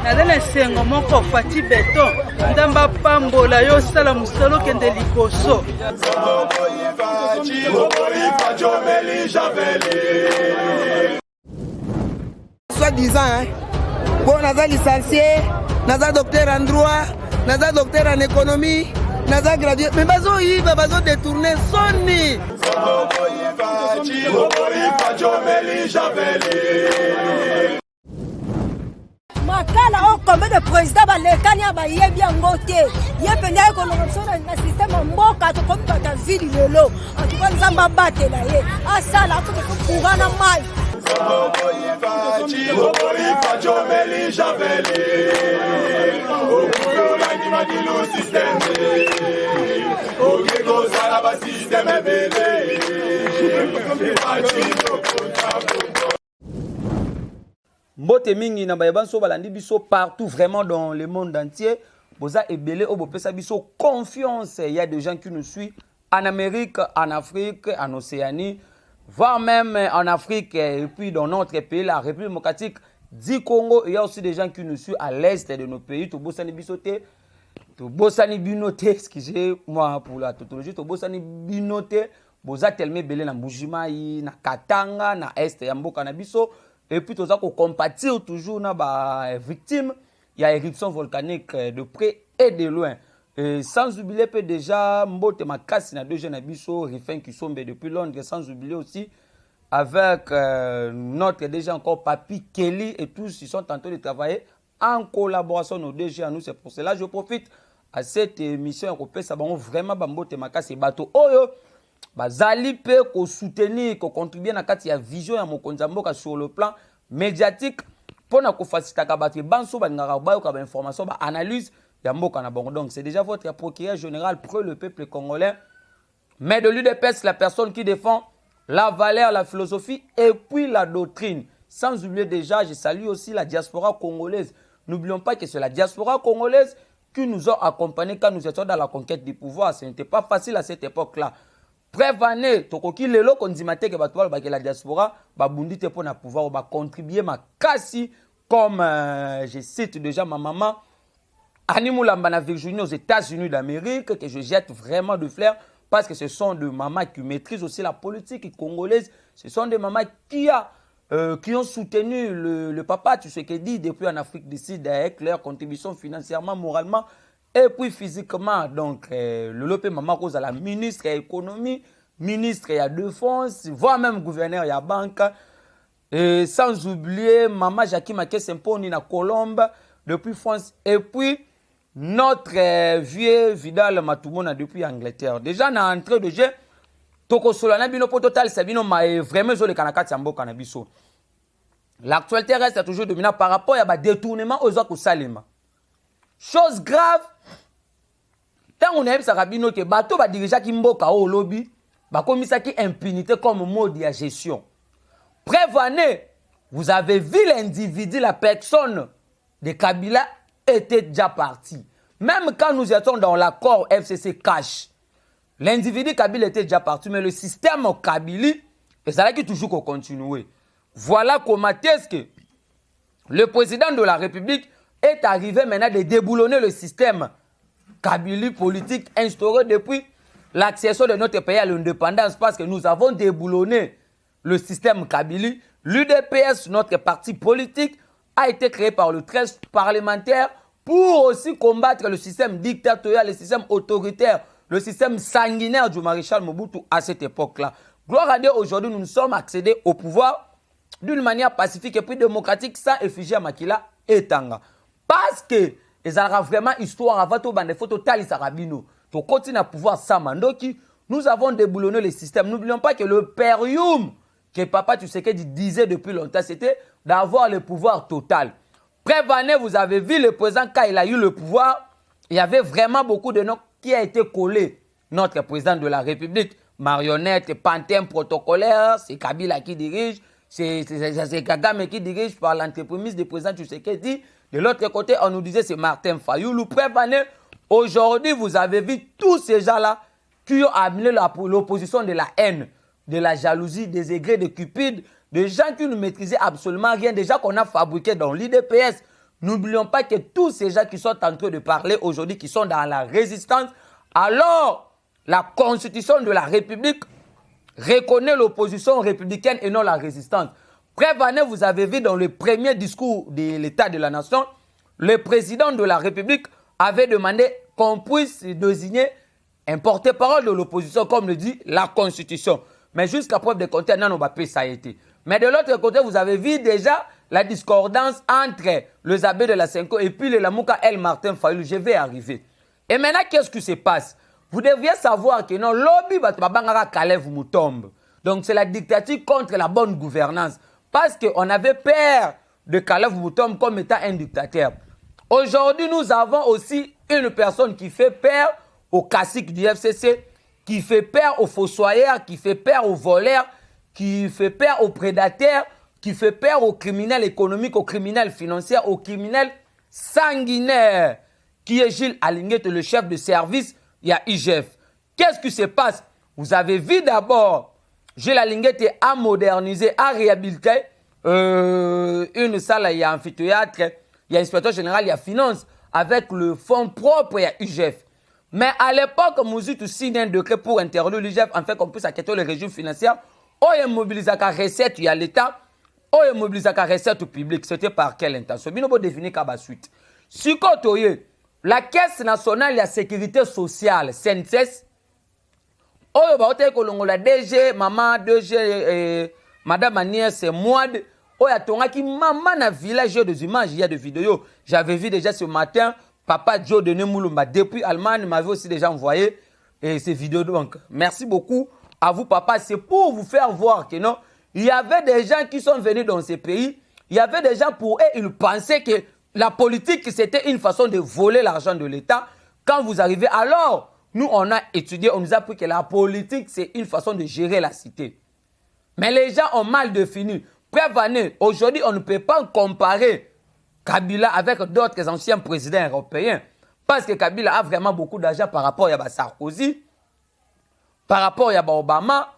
Nadana sengo moko fati beton. Ndamba pambola yo sala musolo kende likoso. Soi-disant, bon, naza licencié, naza docteur en droit, naza docteur en économie, naza gradué. Mais bazo yiba, bazo détourner soni. Makala o combien de présidents balekani abayebi yango te ye penda ye kolongoso na système mboka to comme bata ville lelo en tout cas nzamba batela ye asala akuto kugana mai Mbote mingi na bayebanso balandi biso partout vraiment dans le monde entier. Boza ebele obo pesa biso confiance. Il y a des gens qui nous suivent en Amérique, en Afrique, en Océanie, voire même en Afrique et puis dans notre pays, la République démocratique du Congo. Il y a aussi des gens qui nous suivent à l'est de nos pays. Tobosani bisote, Tobosani binote, excusez-moi pour la tautologie, Tobosani binote, boza telme belé na Mbujimayi, na Katanga, na est ya mboka na biso. Et puis, tout ça, qu'on compatit toujours na victimes. Il y a éruption volcanique de près et de loin. Et sans oublier que déjà, Mbote Makasi na deux jeunes abisso, Rifin qui sont depuis Londres. Sans oublier aussi avec notre déjà encore Papi Kelly et tous, ils sont en train de travailler en collaboration nos DG à nous. C'est pour cela que je profite à cette émission européenne. Ça va vraiment Mbote Makasi bateau. Oyo. Bazali pe ko soutenir ko contribuer na kati ya vision ya mokonzi mboka sur le plan médiatique pour na ko faciliter bato banso ba ngara ba ko ba information ba analyse ya mboka na bongo. Donc c'est déjà votre procureur général pour le peuple congolais, mais de l'UDPS, la personne qui défend la valeur, la philosophie et puis la doctrine. Sans oublier déjà, je salue aussi la diaspora congolaise. N'oublions pas que c'est la diaspora congolaise qui nous a accompagnés quand nous étions dans la conquête du pouvoir. Ce n'était pas facile à cette époque-là. Prévenez, tokoki lelo konzimate ke batwala ba ke la diaspora ba bundite pour na pouvoir ba contribuer ma kasi comme je cite déjà ma maman Annie Moulamba na Virginie aux États-Unis d'Amérique que je jette vraiment de fleurs parce que ce sont des mamans qui maîtrisent aussi la politique congolaise, ce sont des mamans qui ont soutenu le papa Tshisekedi depuis en Afrique du Sud avec leur contribution financièrement, moralement et puis physiquement. Donc, le Lopé Maman Rose à la ministre de l'économie, ministre de la défense, voire même gouverneur de la banque. Et sans oublier Maman Jackie Makesemponi na Colombe depuis France. Et puis, notre vieux Vidal Matoumona depuis Angleterre. Déjà, dans l'entrée de jeu, Toko Solana Bino Total, c'est vraiment le Kanakati Ambo Kanabiso. L'actualité reste toujours dominante par rapport à détournement aux autres Salima. Chose grave, tant on aime ça rabino que bateau va diriger qui mboka au lobby, ba komisa qui impunité comme mode de gestion. Prévenez, vous avez vu l'individu, la personne de Kabila était déjà parti. Même quand nous étions dans l'accord FCC cash, l'individu Kabila était déjà parti, mais le système Kabili, et ça là qui toujours continuer. Voilà comment est-ce que le président de la République est arrivé maintenant de déboulonner le système Kabili politique instauré depuis l'accession de notre pays à l'indépendance parce que nous avons déboulonné le système Kabili. L'UDPS, notre parti politique, a été créé par le 13 parlementaire pour aussi combattre le système dictatorial, le système autoritaire, le système sanguinaire du maréchal Mobutu à cette époque-là. Gloire à Dieu, aujourd'hui, nous sommes accédés au pouvoir d'une manière pacifique et puis démocratique sans effigie à Makila et Tanga. Parce que les Arabes vraiment histoire avant tout bande photo talis arabino. To continue à pouvoir ça mandoki, nous avons déboulonné le système. N'oublions pas que le périum que papa Tshisekedi disait depuis longtemps, c'était d'avoir le pouvoir total. Prévenez, vous avez vu le président quand il a eu le pouvoir, il y avait vraiment beaucoup de noms qui a été collé. Notre président de la République, marionnette, pantin protocolaire, c'est Kabila qui dirige, c'est Kagame qui dirige par l'entreprise du président Tshisekedi. De l'autre côté, on nous disait c'est Martin Fayoulou. Prévenez, aujourd'hui, vous avez vu tous ces gens-là qui ont amené l'opposition de la haine, de la jalousie, des aigrés, des cupides, des gens qui ne maîtrisaient absolument rien, des gens qu'on a fabriqués dans l'IDPS, N'oublions pas que tous ces gens qui sont en train de parler aujourd'hui, qui sont dans la résistance, alors la constitution de la République reconnaît l'opposition républicaine et non la résistance. Preuve en est, vous avez vu dans le premier discours de l'État de la Nation, le président de la République avait demandé qu'on puisse désigner un porte-parole de l'opposition, comme le dit la Constitution. Mais jusqu'à preuve de contraire, non, ça a été. Mais de l'autre côté, vous avez vu déjà la discordance entre le Zabé de la Senko et puis le Lamouka El Martin Fayulu. Je vais arriver. Et maintenant, qu'est-ce qui se passe? Vous deviez savoir que non, lobby Babangara Kalev Moutombe. Donc c'est la dictature contre la bonne gouvernance. Parce qu'on avait peur de Kalev Moutombe comme étant un dictateur. Aujourd'hui, nous avons aussi une personne qui fait peur aux caciques du FCC, qui fait peur aux fossoyeurs, qui fait peur aux voleurs, qui fait peur aux prédateurs, qui fait peur aux criminels économiques, aux criminels financiers, aux criminels sanguinaires, qui est Gilles Alinguet, le chef de service, il y a IGF. Qu'est-ce qui se passe? Vous avez vu d'abord, Gilles Alinguet a modernisé, a réhabilité une salle, il y a amphithéâtre, il y a inspecteur général, il y a finance, avec le fonds propre, il y a IGF. Mais à l'époque, Mouzitou signe un décret pour interdire l'IGF, en fait qu'on puisse acquitter le régime financier. On a mobilisé la recette, il y a l'État. On a mobilisé la recette publique. C'était par quelle intention? Bien, on va définir qu'à la suite. Si la Caisse nationale de la sécurité sociale, CNSS, on a la DG, maman, DG, madame Agnès, Mouad, on a qui maman na village des images, il y a des vidéos. J'avais vu déjà ce matin, papa Joe de Nemoulumba, depuis Allemagne, m'avait aussi déjà envoyé ces vidéos. Donc, merci beaucoup à vous, papa. C'est pour vous faire voir que non, il y avait des gens qui sont venus dans ces pays. Il y avait des gens pour eux, ils pensaient que la politique, c'était une façon de voler l'argent de l'État. Quand vous arrivez, alors, nous, on a étudié, on nous a appris que la politique, c'est une façon de gérer la cité. Mais les gens ont mal défini. Preuve, aujourd'hui, on ne peut pas comparer Kabila avec d'autres anciens présidents européens. Parce que Kabila a vraiment beaucoup d'argent par rapport à Sarkozy, par rapport à Obama.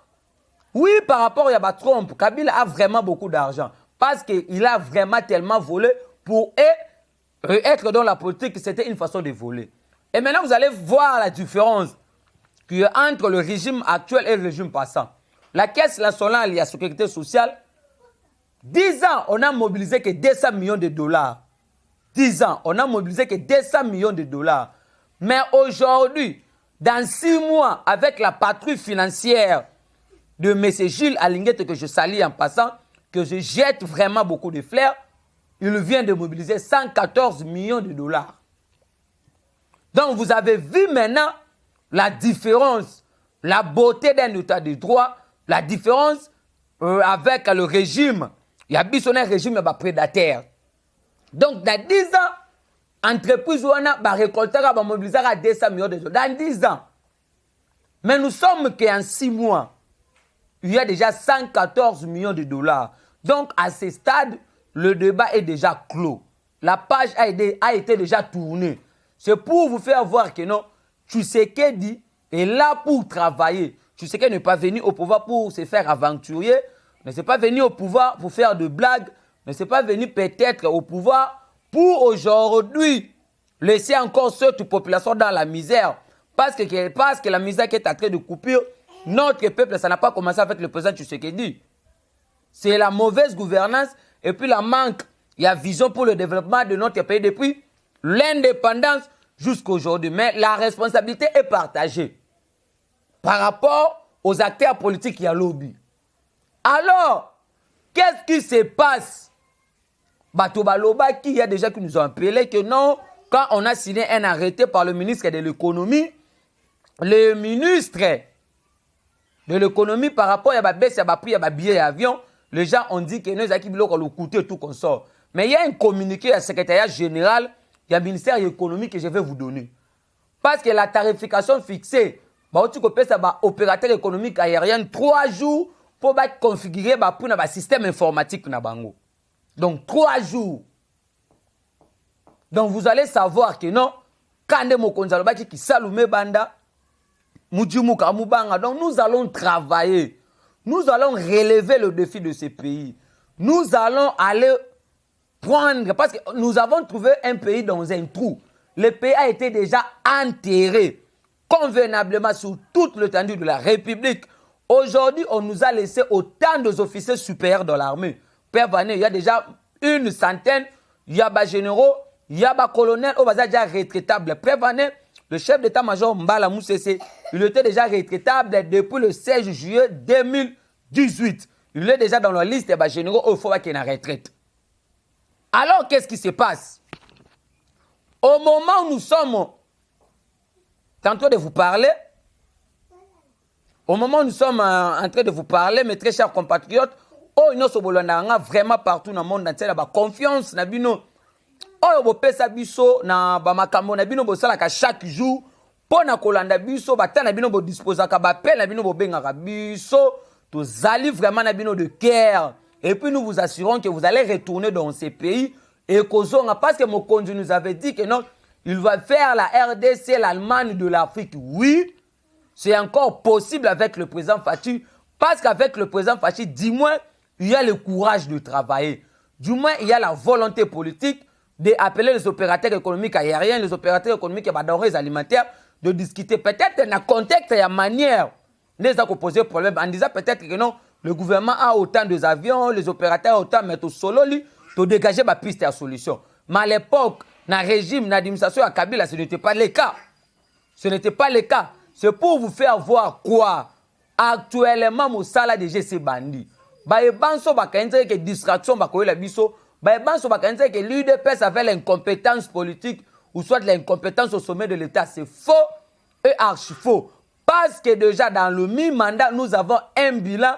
Oui, par rapport à Trump, Kabila a vraiment beaucoup d'argent. Parce qu'il a vraiment tellement volé pour être dans la politique, c'était une façon de voler. Et maintenant, vous allez voir la différence qu'il y a entre le régime actuel et le régime passant. La Caisse nationale de la sécurité sociale, 10 ans, on a mobilisé que 200 millions de dollars. 10 ans, on a mobilisé que 200 millions de dollars. Mais aujourd'hui, dans 6 mois, avec la patrouille financière de M. Gilles Alinguet, que je salue en passant, que je jette vraiment beaucoup de fleurs, il vient de mobiliser 114 millions de dollars. Donc, vous avez vu maintenant la différence, la beauté d'un état de droit, la différence avec le régime. Il y a un régime prédateur. Donc, dans 10 ans, l'entreprise va récolter, va mobiliser à 200 millions de dollars. Dans 10 ans. Mais nous sommes qu'en 6 mois, il y a déjà 114 millions de dollars. Donc, à ce stade, le débat est déjà clos. La page a été déjà tournée. C'est pour vous faire voir que non, Tshisekedi est là pour travailler. Tshisekedi n'est pas venu au pouvoir pour se faire aventurier, ne s'est pas venu au pouvoir pour faire de blagues, ne s'est pas venu peut-être au pouvoir pour aujourd'hui laisser encore cette population dans la misère. Parce que la misère qui est en train de couper, notre peuple, ça n'a pas commencé avec le président Tshisekedi. C'est la mauvaise gouvernance et puis la manque. Il y a vision pour le développement de notre pays depuis l'indépendance jusqu'à aujourd'hui. Mais la responsabilité est partagée par rapport aux acteurs politiques qui ont lobby. Alors, qu'est-ce qui se passe? Batobaloba, qui y a déjà qui nous ont appelé que non, quand on a signé un arrêté par le ministre de l'économie, le ministre de l'économie par rapport à la baisse, à la prix, à la billet d'avion, les gens ont dit que nous avons le coûter tout qu'on sort. Mais il y a un communiqué à secrétariat général, il y a le ministère de l'économie que je vais vous donner. Parce que la tarification fixée, opérateur économique aérien 3 jours pour configurer le système informatique. Donc 3 jours. Donc vous allez savoir que non, quand qui salume banda, donc nous allons travailler. Nous allons relever le défi de ce pays. Nous allons aller prendre, parce que nous avons trouvé un pays dans un trou. Le pays a été déjà enterré convenablement sur toute l'étendue de la République. Aujourd'hui, on nous a laissé autant d'officiers supérieurs dans l'armée. Père Vané, il y a déjà une centaine, il y a des généraux, il y a des colonels, on va déjà retraitable. Père Vané, le chef d'état-major Mbala Moussese, il était déjà retraitable depuis le 16 juillet 2018. Il est déjà dans la liste des généraux il faut qu'il y ait une retraite. Alors, qu'est-ce qui se passe? Au moment où nous sommes tantôt de vous parler, au moment où nous sommes en train de vous parler, mes très chers compatriotes, oh, nous sommes vraiment partout dans le monde entier, la confiance, na bino, oh, bo pesa biso na ba makambo na bino bo salaka chaque jour, pour na kolanda biso, ba ta na bino bo disposa ka ba pe na bino bo benga biso, tous allez vraiment na bino de cœur. Et puis nous vous assurons que vous allez retourner dans ces pays et qu'aux parce que mon conjoint nous avait dit que non, il va faire la RDC, l'Allemagne de l'Afrique. Oui, c'est encore possible avec le président Fachi, parce qu'avec le président Fachi, du moins, il y a le courage de travailler. Du moins, il y a la volonté politique d'appeler les opérateurs économiques aériens, les opérateurs économiques et denrées alimentaires, de discuter peut-être dans le contexte et la manière. Nous avons posé problème en disant peut-être que non, le gouvernement a autant d'avions, les opérateurs ont autant, mais tout solo, pour dégager ma piste à solution. Mais à l'époque, dans le régime, dans l'administration à Kabila, ce n'était pas le cas. Ce n'était pas le cas. C'est pour vous faire voir quoi actuellement, mon salaire de GC Bandi. Banso bakanze que distraction bakoyela biso, banso bakanze que l'UDPS avait l'incompétence politique ou soit l'incompétence au sommet de l'État. C'est faux et archi faux. Parce que déjà dans le mi-mandat, nous avons un bilan.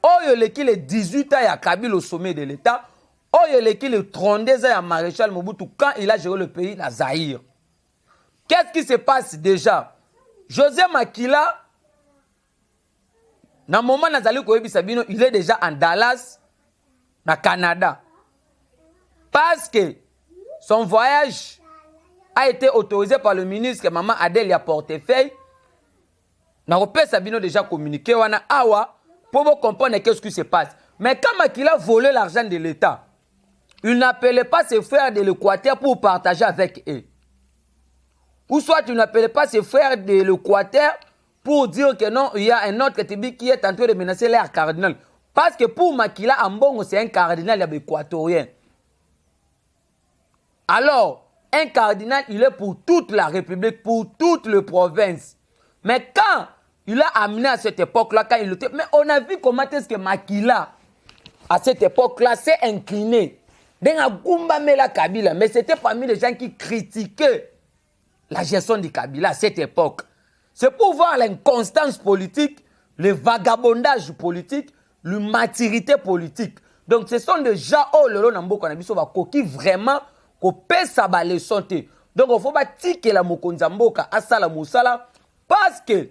Oh, il y a 18 ans à Kabila au sommet de l'État. Oh, il y a 32 ans à Maréchal Mobutu quand il a géré le pays, la Zaïre. Qu'est-ce qui se passe déjà? José Makila, dans le moment où il est déjà en Dallas, au Canada. Parce que son voyage a été autorisé par le ministre que Maman Adèle a portefeuille. Nous avons déjà communiqué pour vous comprendre qu'est-ce qui se passe. Mais quand Makila a volé l'argent de l'État, il n'appelait pas ses frères de l'Équateur pour partager avec eux. Ou soit tu n'appelais pas ses frères de l'Équateur pour dire que non, il y a un autre Tibi qui est en train de menacer l'air cardinal. Parce que pour Makila Ambongo, c'est un cardinal équatorien. Alors, un cardinal, il est pour toute la République, pour toute la province. Mais quand il a amené à cette époque-là, quand il était... Mais on a vu comment est-ce que Makila, à cette époque-là, s'est incliné. Mais c'était parmi les gens qui critiquaient la gestion du Kabila à cette époque. C'est pour voir l'inconstance politique, le vagabondage politique, l'immaturité politique. Donc ce sont des gens qui vraiment sa leçon. Donc il ne faut pas dire que la Mokonzamboka a ça la moussala parce que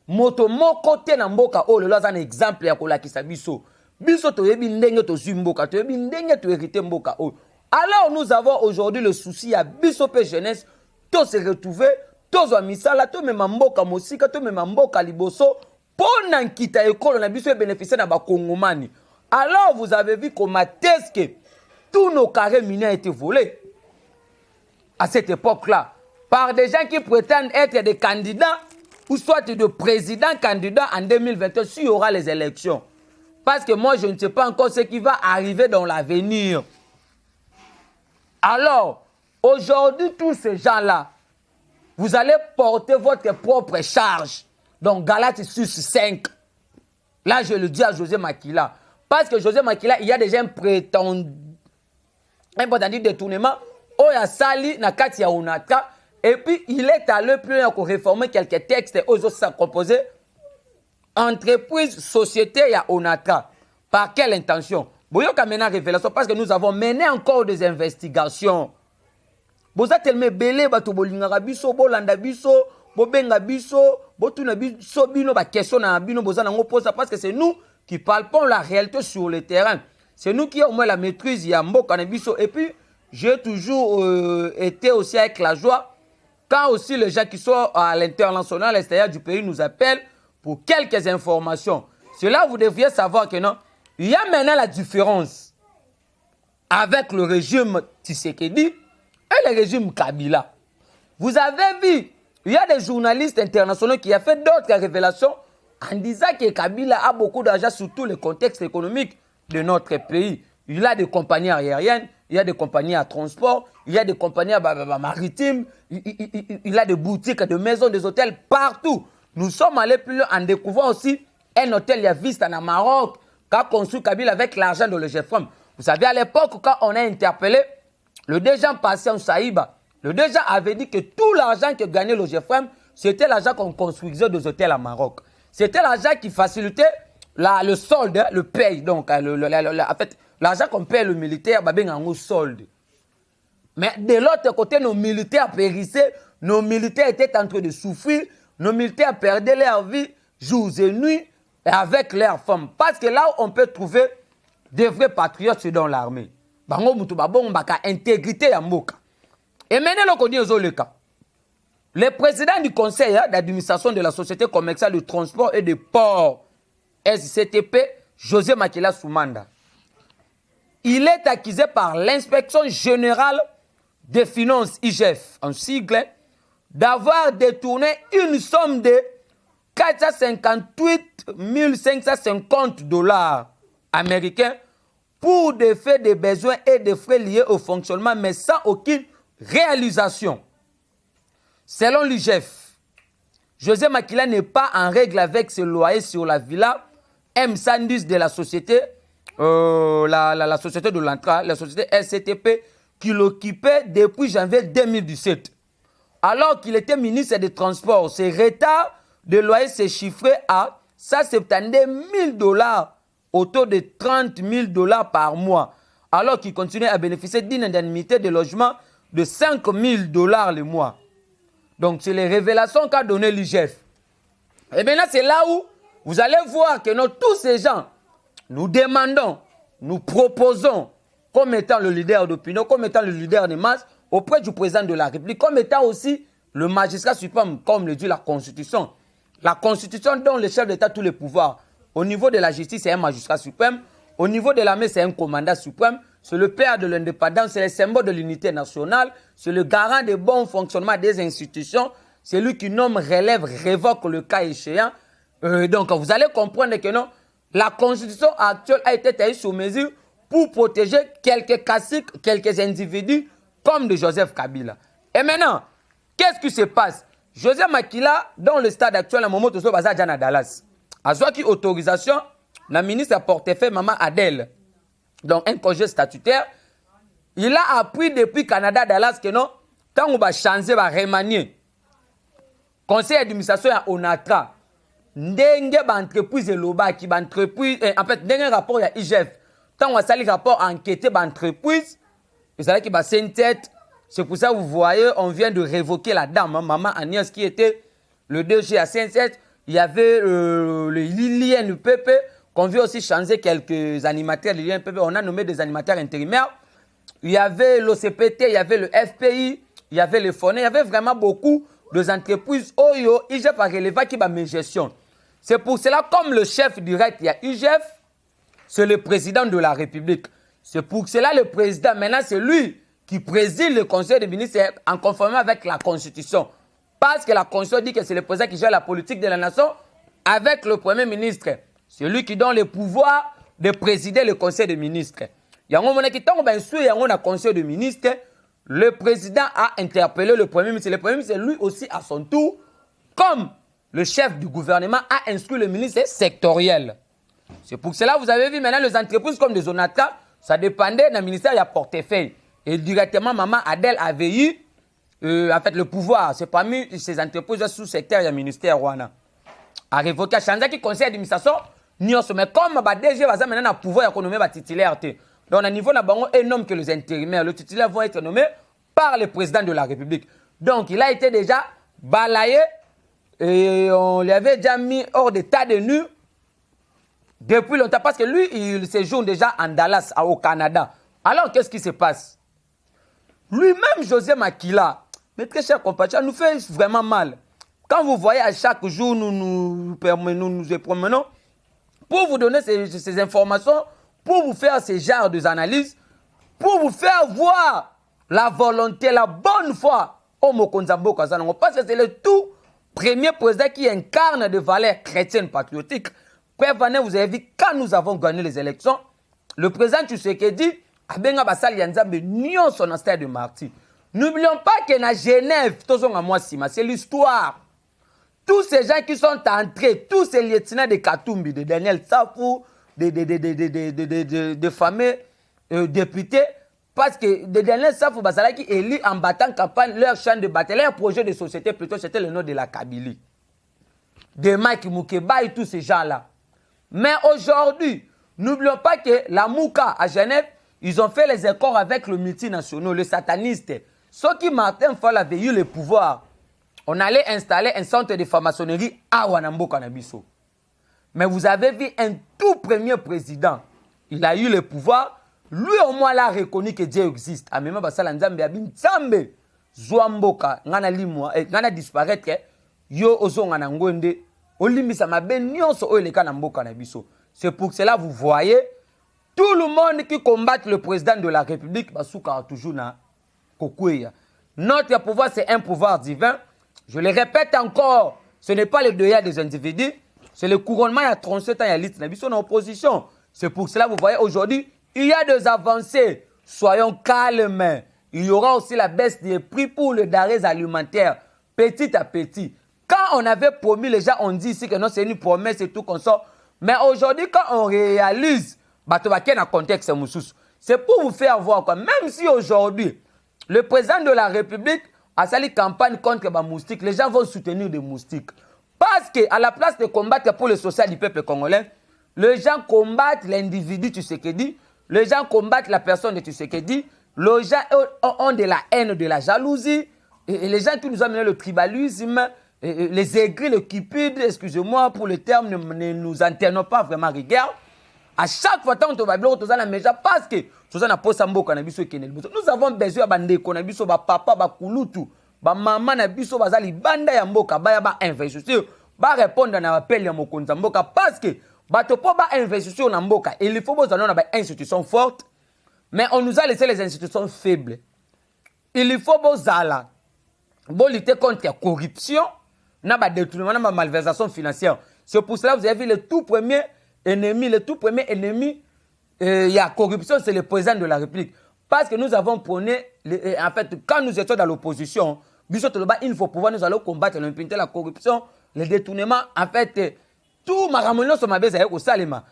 moto côté na mboka oh lelo un exemple ya kolakisa biso. Biso to yebi ndenge to zimboka, to yebi ndenge to hérité mboka oh. Alors nous avons aujourd'hui le souci à biso pe jeunesse to se retrouver to zo misala to mema mboka mosika to mema mboka liboso pona nkita ekolo na biso bénéficier na ba kongomani. Alors vous avez vu comment est-ce que tous nos carrés miniers ont été volés à cette époque-là par des gens qui prétendent être des candidats ou soit de présidents candidats en 2021 s'il y aura les élections. Parce que moi, je ne sais pas encore ce qui va arriver dans l'avenir. Alors, aujourd'hui, tous ces gens-là, vous allez porter votre propre charge. Donc, Galates 6:5. Là, je le dis à José Makila. Parce que José Makila, il y a déjà un prétendu détournement. Oya Sali, Nakati ya Onatra. Et puis, il est allé plus loin pour réformer quelques textes aux autres composés. Entreprise, société, ya Onatra. Par quelle intention? Boyoka maintenant révélation parce que nous avons mené encore des investigations. Boza tellement belé bato bolingaka biso bolanda biso bobenga biso botuna biso bino ba question na bino boza nango posa parce que c'est nous qui palpons la réalité sur le terrain. C'est nous qui avons au moins la maîtrise ya mboka na biso et puis j'ai toujours été aussi avec la joie quand aussi les gens qui sont à l'international, à l'extérieur du pays nous appellent pour quelques informations. Cela vous devriez savoir que non, il y a maintenant la différence avec le régime Tshisekedi et le régime Kabila. Vous avez vu, il y a des journalistes internationaux qui ont fait d'autres révélations en disant que Kabila a beaucoup d'argent sur tout le contexte économique de notre pays. Il a des compagnies aériennes, il y a des compagnies à transport, il y a des compagnies maritimes, il a des boutiques, des maisons, des hôtels partout. Nous sommes allés plus loin en découvrant aussi un hôtel Yavista au Maroc qu'a construit Kabila avec l'argent de l'EGFM. Vous savez, à l'époque, quand on a interpellé le déjà patient Saïba, le déjà avait dit que tout l'argent que gagnait l'EGFM, c'était l'argent qu'on construisait des hôtels à Maroc. C'était l'argent qui facilitait le solde, le paye. Donc, en fait, l'argent qu'on paye le militaire, c'est un solde. Mais de l'autre côté, nos militaires périssaient, nos militaires étaient en train de souffrir, nos militaires perdaient leur vie jour et nuit et avec leurs femmes. Parce que là où on peut trouver des vrais patriotes, c'est dans l'armée. Bango mutu babon baka intégrité ya mboka. Et maintenant, on dit aux cas. Le président du conseil d'administration de la société commerciale de transport et de port, SCTP, José Makila Soumanda, il est accusé par l'inspection générale des finances, IGF, en sigle, d'avoir détourné une somme de 458 550 $ américains pour des faits de besoins et des frais liés au fonctionnement, mais sans aucune réalisation. Selon l'IGF, José Makila n'est pas en règle avec ses loyers sur la villa M110 de la société, la société de l'Antra, la société SCTP, qu'il occupait depuis janvier 2017. Alors qu'il était ministre des Transports, ses retards de loyer s'est chiffré à 170 000 $ au taux de 30 000 $ par mois, alors qu'il continue à bénéficier d'une indemnité de logement de 5 000 $ le mois. Donc, c'est les révélations qu'a donné l'IGF. Et maintenant, c'est là où vous allez voir que nous, tous ces gens, nous demandons, nous proposons, comme étant le leader d'opinion, comme étant le leader des masses, auprès du président de la République, comme étant aussi le magistrat suprême, comme le dit la Constitution. La Constitution donne le chef d'État tous les pouvoirs. Au niveau de la justice, c'est un magistrat suprême. Au niveau de l'armée, c'est un commandant suprême. C'est le père de l'indépendance, c'est le symbole de l'unité nationale. C'est le garant du bon fonctionnement des institutions. C'est lui qui nomme, relève, révoque le cas échéant. Donc, vous allez comprendre que non, la Constitution actuelle a été taillée sous mesure pour protéger quelques caciques, quelques individus comme de Joseph Kabila. Et maintenant, qu'est-ce qui se passe? Joseph Makila, dans le stade actuel, à un moment où il y a Dallas, a qui autorisation, la ministre a portefeuille Maman Adèle, donc un congé statutaire, il a appris depuis Canada, Dallas, que non, tant on va changer, va remanier. Conseil d'administration à Onatra, ndenge ba entreprise loba qui ba entreprise, en fait, ndenge rapport à IGF, tant on va salir rapport enquêté ba entreprise, vous savez qu'il va une tête. C'est pour ça que vous voyez, on vient de révoquer la dame, hein, Maman Agnès, qui était le DG à Saint-7. Il y avait le l'INPP, qu'on veut aussi changer quelques animateurs de l'INPP. On a nommé des animateurs intérimaires. Il y avait l'OCPT, il y avait le FPI, il y avait le FONE, il y avait vraiment beaucoup d'entreprises. Oyo, IGF a relevé qui va mes gestion. C'est pour cela, comme le chef direct, il y a IGF, c'est le président de la République. C'est pour cela le président, maintenant, c'est lui qui préside le Conseil des ministres en conformité avec la Constitution. Parce que la Constitution dit que c'est le président qui gère la politique de la nation avec le Premier ministre. C'est lui qui donne le pouvoir de présider le Conseil des ministres. Il y a un moment qui tombe bien sûr, il y a un Conseil des ministres. Le président a interpellé le Premier ministre. Le Premier ministre, lui aussi, à son tour, comme le chef du gouvernement, a instruit le ministre sectoriel. C'est pour cela que vous avez vu maintenant les entreprises comme des Onatra, ça dépendait d'un ministère, il y a portefeuille. Et directement, Maman Adèle avait eu en fait, le pouvoir. C'est parmi ces entreprises sous-secteurs, il y a le ministère Rwanda. A révoqué, à changer qui conseil d'administration, mais comme DG va maintenant pouvoir économiser la titulaire. Donc, à niveau, un nomme que les intérimaires, les titulaires vont être nommés par le président de la République. Donc, il a été déjà balayé et on lui avait déjà mis hors d'état de nu depuis longtemps parce que lui, il séjourne déjà en Dallas, au Canada. Alors, qu'est-ce qui se passe? Lui-même, José Makila, mes très chers compatriotes, nous fait vraiment mal. Quand vous voyez à chaque jour, nous nous promenons pour vous donner ces informations, pour vous faire ces genres d'analyses, pour vous faire voir la volonté, la bonne foi au Mokonzambo Kazanango. Parce que c'est le tout premier président qui incarne des valeurs chrétiennes patriotiques. Prévenez, vous avez vu, quand nous avons gagné les élections, le président Tshisekedi a bien basali yanzambe nion son stade de martyr. N'oublions pas que na Genève, c'est l'histoire. Tous ces gens qui sont entrés, tous ces lieutenants de Katumbi, de Daniel Safou, de fameux députés, parce que de Daniel Safou Basala qui élu en battant campagne leur champ de bataille, leur projet de société, plutôt c'était le nom de la Kabylie. De Mike Moukeba et tous ces gens-là. Mais aujourd'hui, n'oublions pas que la Mouka à Genève, ils ont fait les accords avec le multinational, le sataniste. Ceux qui Martin Fall avait eu le pouvoir, on allait installer un centre de franc-maçonnerie à Wanambo Kanabiso. Mais vous avez vu un tout premier président, il a eu le pouvoir, lui au moins l'a reconnu que Dieu existe. A même basala nzambe abin nzambe Zwamboka ngana limwa ngana disparaître yo ozo ngana ngonde olimbisa mabe nyonso o eleka na mboka na biso. C'est pour cela vous voyez tout le monde qui combat le président de la République basuka toujours na kokweya. Notre pouvoir c'est un pouvoir divin. Je le répète encore, ce n'est pas le deuil des individus, c'est le couronnement il y a 37 ans il y a l'île na biso en opposition. C'est pour cela vous voyez aujourd'hui il y a des avancées. Soyons calmes. Il y aura aussi la baisse des prix pour les denrées alimentaires, petit à petit. Quand on avait promis, les gens ont dit ici que non, c'est une promesse et tout comme ça. Mais aujourd'hui, quand on réalise, c'est pour vous faire voir quoi. Même si aujourd'hui, le président de la République a sali campagne contre les moustiques, les gens vont soutenir des moustiques. Parce qu'à la place de combattre pour le social du peuple congolais, les gens combattent l'individu Tshisekedi. Les gens combattent la personne de Tshisekedi. Les gens ont de la haine, de la jalousie. Et les gens qui nous ont amené le tribalisme, les aigris, le cupide, excusez-moi pour le terme, ne nous enternons pas vraiment rigueur. À chaque fois, tant que nous avons la méja, parce que nous avons besoin de papa, kulutu, maman, banda ya mboka, ba investisseur, ba répondre à l'appel ya mokonza mboka, parce que bato po ba investisseur na mboka, il faut que nous ayons des institutions fortes, mais on nous a laissé les institutions faibles. Il faut que nous lutter contre la corruption, na détournement, na malversation financière. C'est pour cela que vous avez vu le tout premier ennemi, il y a corruption, c'est le président de la République. Parce que nous avons prôné, en fait, quand nous étions dans l'opposition, il faut pouvoir nous allons combattre l'impunité, la corruption, le détournement, en fait, tout ma ramonion sur ma base au salima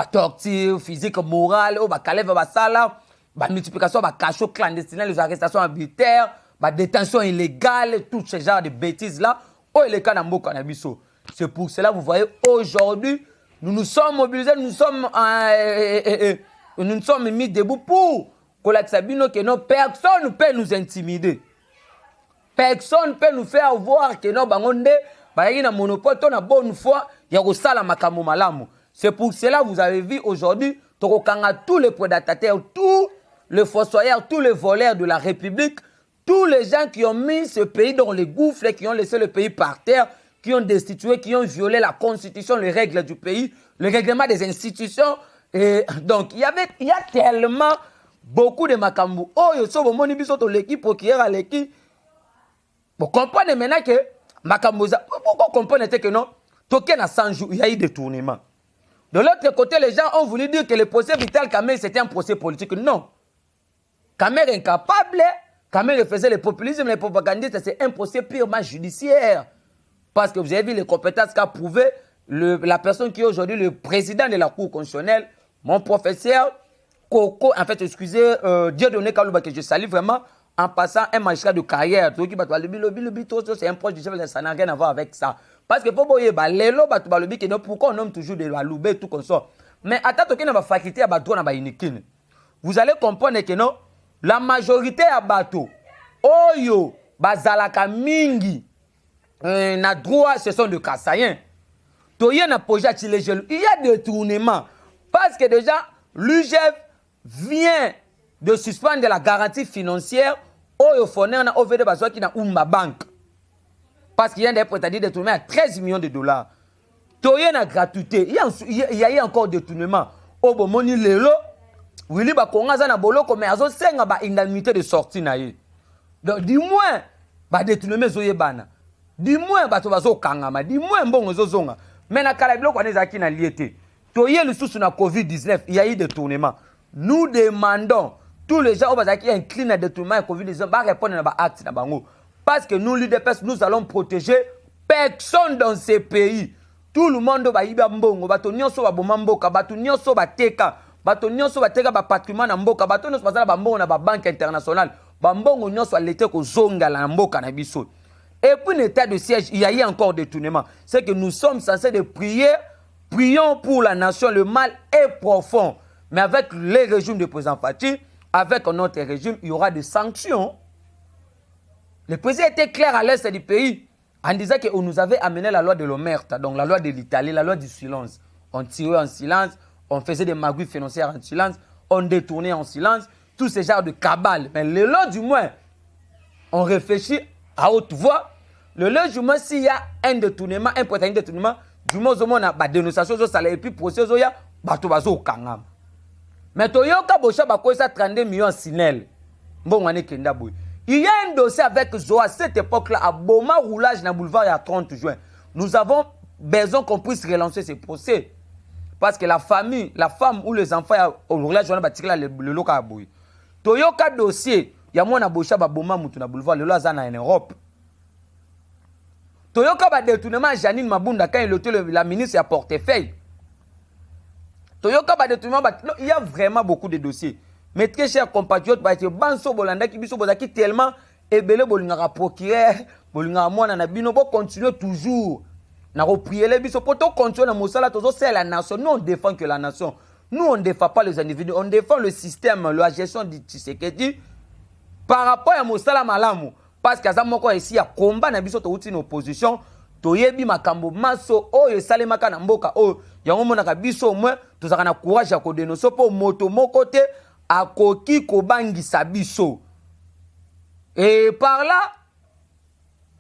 torture physique morale kalève sala multiplication cachot clandestin les arrestations arbitraires détention illégale tout ce genre de bêtises là les cas mboka na biso. C'est pour cela vous voyez aujourd'hui nous nous sommes mobilisés, nous nous sommes mis debout pour que non personne ne peut nous intimider, personne ne peut nous faire voir que non bangonde il y a un monopole, il y a une bonne foi, il y a un malamu. C'est pour cela que vous avez vu aujourd'hui, tous les prédateurs, tous les fossoyeurs, tous les voleurs de la République, tous les gens qui ont mis ce pays dans les gouffres, qui ont laissé le pays par terre, qui ont destitué, qui ont violé la constitution, les règles du pays, le règlement des institutions. Et donc, il y a tellement beaucoup de makambu. Oh, il y a l'équipe, procureur à l'équipe. Vous comprenez maintenant que pourquoi comprendre que non, token à 100 jours, il y a eu des détournements. De l'autre côté, les gens ont voulu dire que le procès Vital Kamerhe c'était un procès politique. Non. Kamerhe incapable, Kamerhe faisait le populisme, les propagandistes, c'est un procès purement judiciaire. Parce que vous avez vu les compétences qu'a prouvé la personne qui est aujourd'hui le président de la Cour constitutionnelle, mon professeur Coco, en fait, excusez, Dieudonné Kalouba, que je salue vraiment. En passant un magistrat de carrière, c'est un proche du chef, ça n'a rien à voir avec ça. Parce que pourquoi on nomme toujours de la loubé, tout comme ça. Mais attends, vous allez comprendre que non, la majorité à bateau, oyo, bazalaka mingi, na droit, ce sont de Kassaïens. Il y a des tournements. Parce que déjà, l'UGF vient de suspendre la garantie financière au fournir na OVD bazoa qui na Umba Bank. Parce qu'il y a des prétendus détournés à 13 millions de dollars. Toye na gratuité. Il y a eu encore détournement. Au Bomoni Lelo, Willy Bakonga za na boloko mais azo senga ba indemnité de sortie na ye. Donc du moins ba détourner zoye bana. Du moins bato bazo kangama, du moins mbongo zo zonga. Mais na kala biloko aneza ki na liete. Toye le sous na COVID-19, il y a eu des détournements. Nous demandons tous les gens qui inclinent à détournement et COVID-19 va répondre à l'acte na bango. Parce que nous l'UDPS nous allons protéger personne dans ces pays. Tout le monde va y avoir mbongo, bato nyonso ba bomamboka, bato nyonso ba teka. Bato nyonso bateka ba patrimoine na mboka bato nyonso bazala ba mbongo na ba banque internationale ba mbongo nyonso alete ko zonga la mboka na biso. Et puis l'état de siège il y a eu encore détournement. C'est que nous sommes censés de prier, prions pour la nation, le mal est profond. Mais avec les régimes de président Fati, avec notre régime, il y aura des sanctions. Le président était clair à l'est du pays en disant qu'on nous avait amené la loi de l'Omerta, donc la loi de l'Italie, la loi du silence. On tirait en silence. On faisait des magouilles financières en silence, on détournait en silence, tous ces genres de cabales. Mais le lot du moins, on réfléchit à haute voix. Le lot du moins, s'il y a un détournement, un potentiel détournement, du moins, on a des dénonciations, et puis procès, il y a des kangam. Mais Toyoka Bocha Bakosa 32 millions de sinel. Bon, on est kenda boy. Il y a un dossier avec Zoa à cette époque-là, à Boma roulage dans le boulevard, il y a 30 juin. Nous avons besoin qu'on puisse relancer ces procès. Parce que la famille, la femme ou les enfants, au roulage, on a bâti le local à boy. Toyoka dossier, il y a moins à Bocha Boma Moutouna boulevard, le Lazana en Europe. Toyoka ba détournement Janine Mabunda quand il était la ministre à portefeuille. Toyoka ba détournement, il y a vraiment beaucoup de dossiers. Mais très chers compatriotes, Banso Bolanda qui biso bozaki tellement ebele bolingara procureur, bolingara mwana na bino bo continuer toujours. Na reprier les biso pour continuer na mosala tozo c'est la nation. Nous on défend que la nation. Nous on défend pas les individus, on défend le système, la gestion du Tshisekedi par rapport à mosala malamu. Parce que moko ici ya combat na biso to uti na opposition, toyebi makambo maso oyo salemaka na mboka oyo yango monaka biso moins tozaka na courage ya ko dénoncer pour moto moko te akoki kobangisa biso. Et par là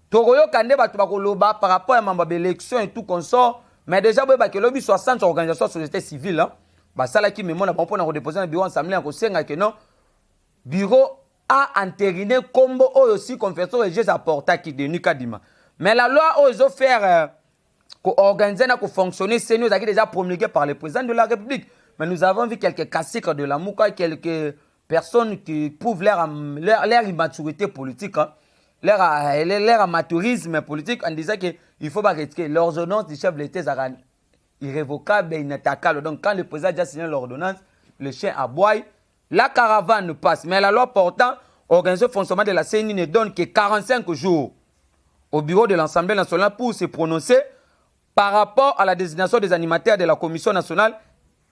Togoyo Kande batu bakoloba par rapport à mamba élection et tout consort, mais déjà boba ke lobi 60 organisations de société civile hein. Ba sala ki memo na bon pour déposer na bureau assemblée en kosenga que non bureau a entériné combo aussi confesseur et j'ai apporté qui de Nikadima. Mais la loi aux faire organiser na ko fonctionner c'est nous qui déjà promulgué par le président de la République. Mais nous avons vu quelques caciques de la Mouka, quelques personnes qui prouvent leur immaturité politique hein. Leur amateurisme politique en disant qu'il faut pas retirer l'ordonnance du chef de l'État irrévocable et inattaquable. Donc quand le président a déjà signé l'ordonnance, le chien aboie, la caravane passe. Mais la loi portant organisation de fonctionnement de la CENI ne donne que 45 jours au bureau de l'Assemblée nationale pour se prononcer par rapport à la désignation des animateurs de la Commission nationale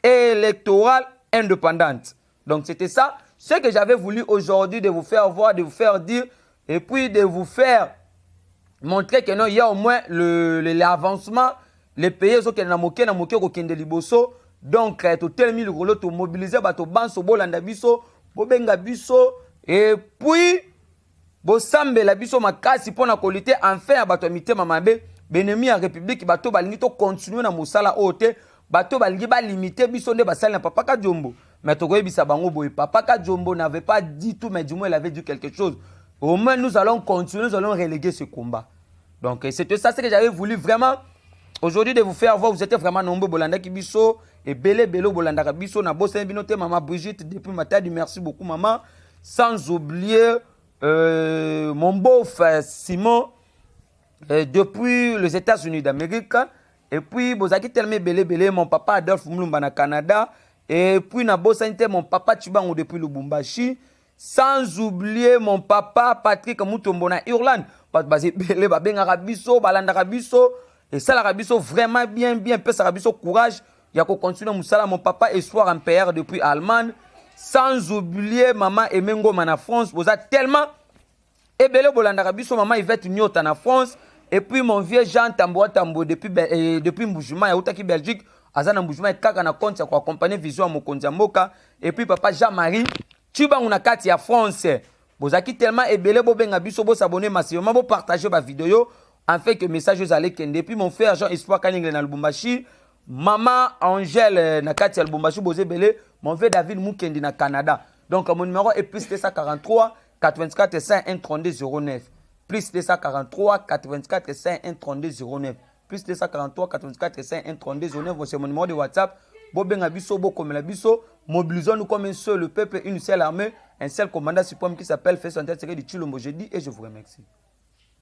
électorale indépendante. Donc c'était ça, ce que j'avais voulu aujourd'hui de vous faire voir, de vous faire dire, et puis de vous faire montrer que non, il y a au moins l'avancement, les pays qui sont moqué liboso. Donc, tout tel mille rouleaux, tout mobiliser, tout banso, bolanda biso, bobenga biso, et puis, bosambe la biso makasi pour na qualité, enfin, bato mité mamabe, benemi en République, bato balingi to continuer na mosala ote, bato balingi ba limiter biso ne basala na papa ka Jombo. Mais to bisa bango boy, papa ka Jombo n'avait pas dit tout, mais du moins il avait dit quelque chose. Au moins, nous allons continuer, nous allons reléguer ce combat. Donc, c'était ça ce que j'avais voulu vraiment aujourd'hui de vous faire voir. Vous êtes vraiment nombreux, Bolanda Kibiso, et Belé Bello Bolanda Kibiso, Nabo Binote, Maman Brigitte, depuis ma taille, merci beaucoup, maman. Sans oublier mon beau-frère Simon, depuis les États-Unis d'Amérique. Et puis, Bozaki Telme Belé Belé, mon papa Adolphe Moulumba na Canada. Et puis, Nabo Sainte, mon papa Chibango depuis Lubumbashi. Sans oublier mon papa Patrick Moutombo na Irlande. Parce et ça l'Arabiso vraiment bien, parce Arabiso courage. Il y a qu'on continue mon papa Espoir en PR depuis Allemagne. Sans oublier maman Emengo en France. Vous êtes tellement ebele bolanda Arabiso maman Yvette Nyota en France. Et puis mon vieux Jean Tambo depuis Mboujima, Yaoutaki Belgique. Azana Mboujima et Kaka na compte pour accompagner Vision à Mokondiamoka. Et puis papa Jean-Marie. Tuba on a kati ya France. Bozaki tellement ebele bobenga biso bo s'abonner massivement bo partager ma vidéo afin que message allez kende. Depuis mon frère Jean Espoir Kaningle na Lubumbashi, maman Angèle na kati ya Lubumbashi boze belé mon vieux David Mukendi na Canada. Donc mon numéro est plus 243 84 51 32 09. Plus 243 84 51 32 09. Plus 243 84 51 32 09. C'est mon numéro de WhatsApp. Bobenga biso, bokomela biso. Mobilisons-nous comme un seul peuple, une seule armée, un seul commandant suprême qui s'appelle Fils Santé Tshisekedi Tshilombo. Je dis et je vous remercie.